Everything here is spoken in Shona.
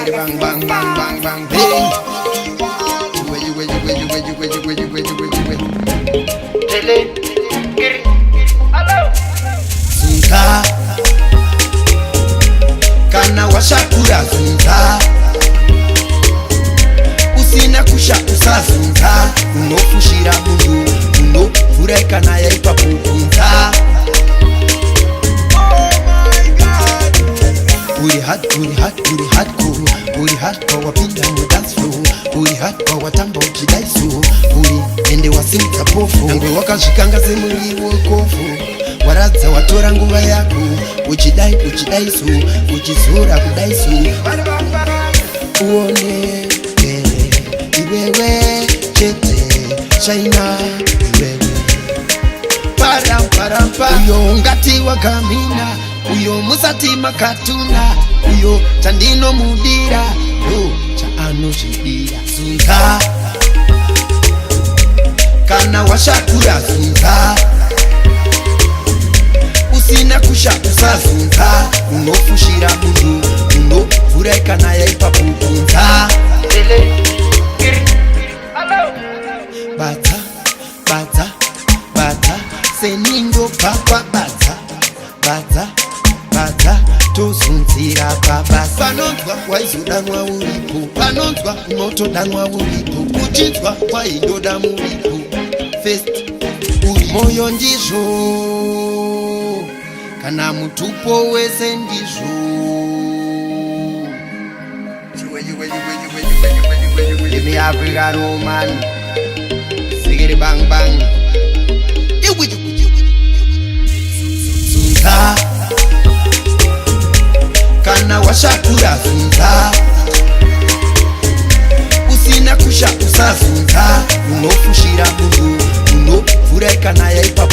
Siggy bang bang bang bang bang bang. Zunza kana washakura zunza usina kusha usazunza unofushira mundu unovhureka naye ipapupunza. Uri hardcore wapinda mudanso, uri hardcore watamba uchidaiso, uri ende wasimika pofu nangwe wakazvikangaze muri wokofu waradza watora nguva yako uchidaiso uchizora kudaiso uone iwewe chete shaina iwewe parampa uyo ngati wagamina uyo musati makatuna uyo chandino mudira yo chaanozvidira. Zunza kana washakura zunza usina kusha usazunza unofushira mundu unovhureka naye ipapupunza. Badza seningo papa badza tozunzira baba. Panonzwa waizodanwa uripo, panonzwa unotodanwa uripo, uchinzwa waindoda muripo. First uri moyo ndizvo kana mutupo wese ndizvo. Give me African woman, sigiri bang bang. Zunza kana washakura zunza usina kusha usazunza unofushira mundu unovhureka naye ipapo